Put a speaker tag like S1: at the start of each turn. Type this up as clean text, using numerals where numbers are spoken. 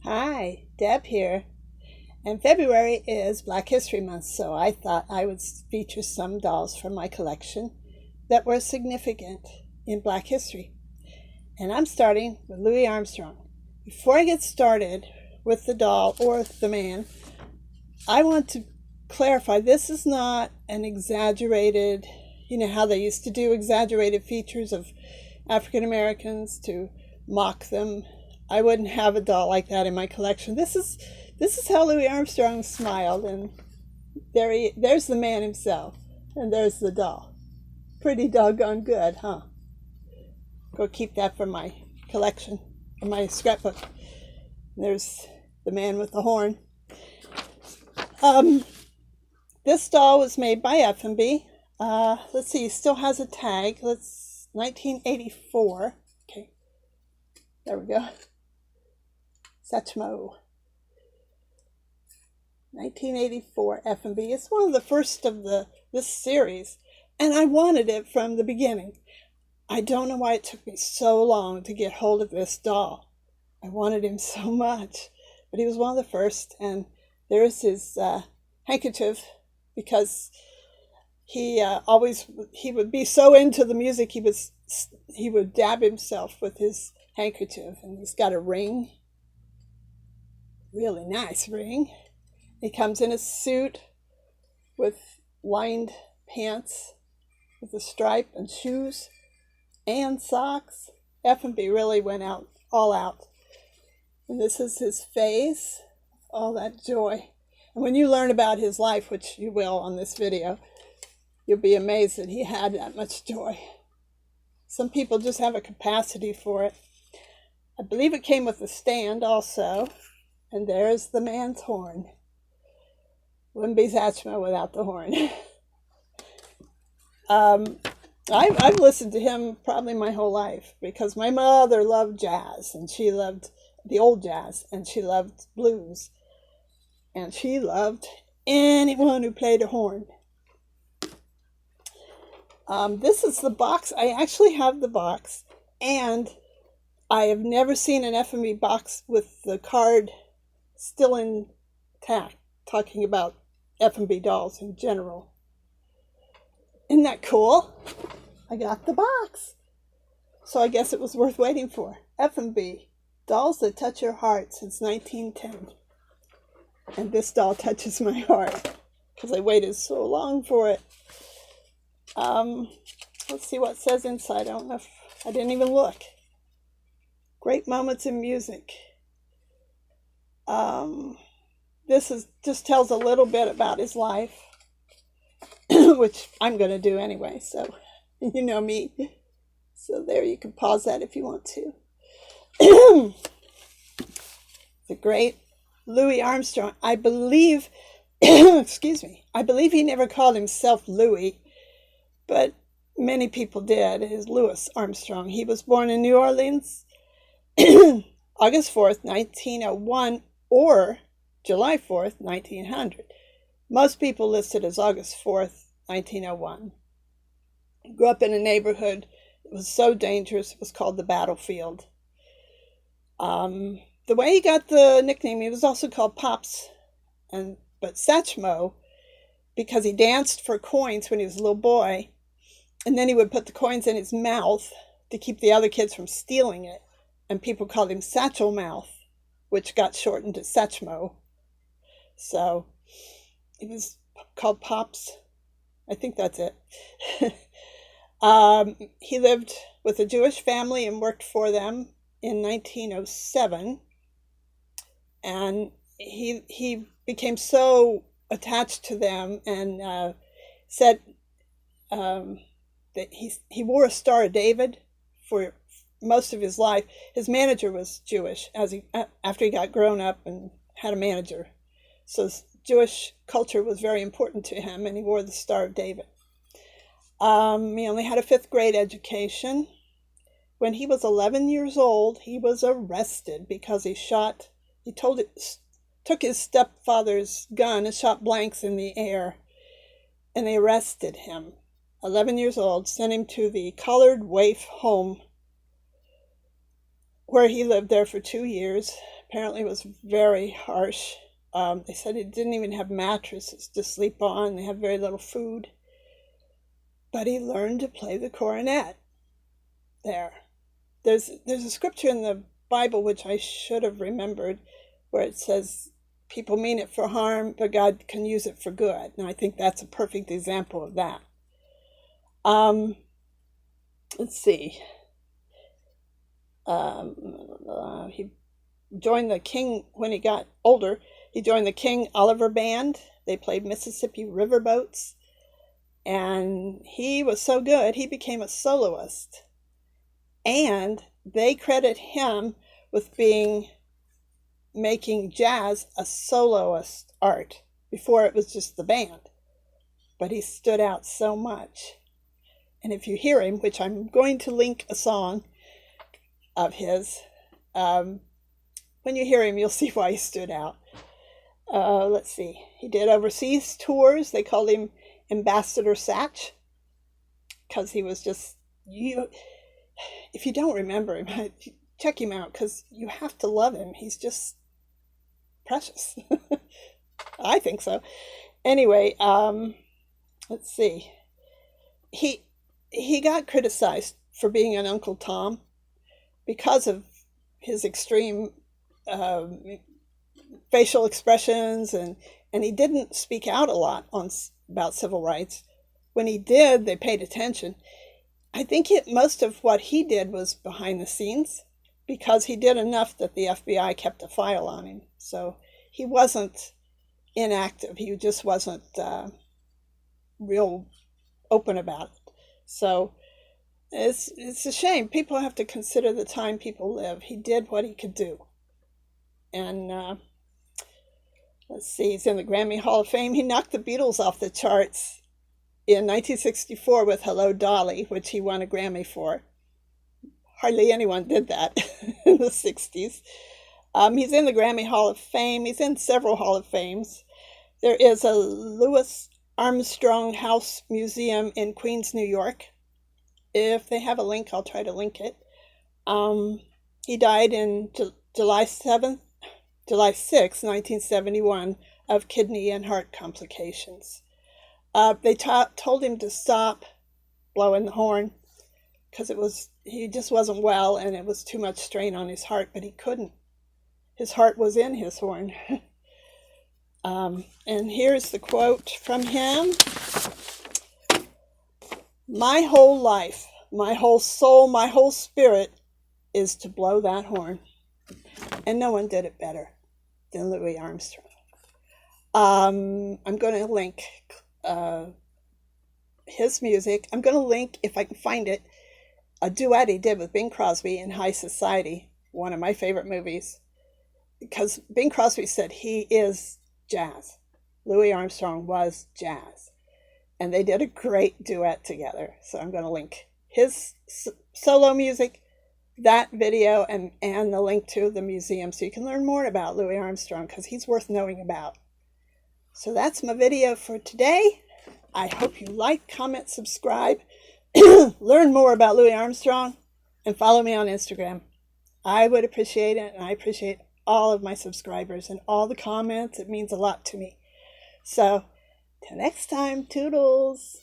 S1: Hi, Deb here. And February is Black History Month, so I thought I would feature some dolls from my collection that were significant in Black history. And I'm starting with Louis Armstrong. Before I get started with the doll or the man, I want to clarify this is not an exaggerated, how they used to do exaggerated features of African Americans to mock them. I wouldn't have a doll like that in my collection. This is how Louis Armstrong smiled, and there's the man himself, and there's the doll. Pretty doggone good, huh? Go keep that for my collection, in my scrapbook. There's the man with the horn. This doll was made by F&B. Let's see, it still has a tag. 1984. Okay, there we go. Satchmo. 1984 F&B. It's one of the first of this series, and I wanted it from the beginning. I don't know why it took me so long to get hold of this doll. I wanted him so much, but he was one of the first, and there's his handkerchief, because he would be so into the music he would dab himself with his handkerchief, and he's got a ring, really nice ring. He comes in a suit with lined pants with a stripe and shoes and socks. F&B really went all out. And this is his face, all that joy. And when you learn about his life, which you will on this video, you'll be amazed that he had that much joy. Some people just have a capacity for it. I believe it came with a stand also. And there's the man's horn. Wouldn't be Satchmo without the horn. I've listened to him probably my whole life, because my mother loved jazz, and she loved the old jazz, and she loved blues, and she loved anyone who played a horn. This is the box. I actually have the box, and I have never seen an F&B box with the card still intact, talking about F&B dolls in general. Isn't that cool? I got the box. So I guess it was worth waiting for. F&B, dolls that touch your heart since 1910. And this doll touches my heart, because I waited so long for it. Let's see what it says inside. I don't know if I didn't even look. Great moments in music. This just tells a little bit about his life, which I'm going to do anyway, so you know me. So there, you can pause that if you want to. The great Louis Armstrong, I believe, excuse me, I believe he never called himself Louis, but many people did. It is Louis Armstrong. He was born in New Orleans, August 4th, 1901, or July 4th, 1900. Most people listed as August 4th, 1901. He grew up in a neighborhood that was so dangerous it was called the battlefield. The way he got the nickname, he was also called Pops, but Satchmo, because he danced for coins when he was a little boy, and then he would put the coins in his mouth to keep the other kids from stealing it, and people called him Satchel Mouth, which got shortened to Satchmo. So it was called Pops. I think that's it. He lived with a Jewish family and worked for them in 1907. And he became so attached to them, and said that he wore a Star of David for most of his life. His manager was Jewish after he got grown up and had a manager. So Jewish culture was very important to him, and he wore the Star of David. He only had a 5th grade education. When he was 11 years old, he was arrested because he took his stepfather's gun and shot blanks in the air, and they arrested him. 11 years old, sent him to the colored waif home, where he lived there for 2 years, Apparently it was very harsh. They said he didn't even have mattresses to sleep on. They had very little food. But he learned to play the cornet there. There's a scripture in the Bible which I should have remembered where it says people mean it for harm, but God can use it for good. And I think that's a perfect example of that. Let's see. He joined the King when he got older. He joined the King Oliver Band. They played Mississippi Riverboats. And he was so good, he became a soloist. And they credit him with making jazz a soloist art. Before it was just the band. But he stood out so much. And if you hear him, which I'm going to link a song of his, when you hear him, you'll see why he stood out. Let's see. He did overseas tours. They called him Ambassador Satch because he was just, if you don't remember him, check him out because you have to love him. He's just precious. I think so. Anyway, let's see. He got criticized for being an Uncle Tom because of his extreme facial expressions, and he didn't speak out a lot about civil rights. When he did, they paid attention. I think most of what he did was behind the scenes because he did enough that the FBI kept a file on him. So he wasn't inactive. He just wasn't real open about it. So it's a shame. People have to consider the time people live. He did what he could do. And let's see, he's in the Grammy Hall of Fame. He knocked the Beatles off the charts in 1964 with Hello Dolly, which he won a Grammy for. Hardly anyone did that in the 60s. He's in the Grammy Hall of Fame. He's in several Hall of Fames. There is a Louis Armstrong House Museum in Queens, New York. If they have a link, I'll try to link it. He died in July 6, 1971, of kidney and heart complications. They told him to stop blowing the horn because he just wasn't well and it was too much strain on his heart, but he couldn't. His heart was in his horn. And here's the quote from him. My whole life, my whole soul, my whole spirit is to blow that horn. And no one did it better than Louis Armstrong. I'm going to link his music. I'm going to link, if I can find it, a duet he did with Bing Crosby in High Society, one of my favorite movies. Because Bing Crosby said he is jazz. Louis Armstrong was jazz. And they did a great duet together. So I'm going to link his solo music, that video, and the link to the museum so you can learn more about Louis Armstrong because he's worth knowing about. So that's my video for today. I hope you like, comment, subscribe, learn more about Louis Armstrong, and follow me on Instagram. I would appreciate it, and I appreciate all of my subscribers and all the comments. It means a lot to me. So, till next time, toodles.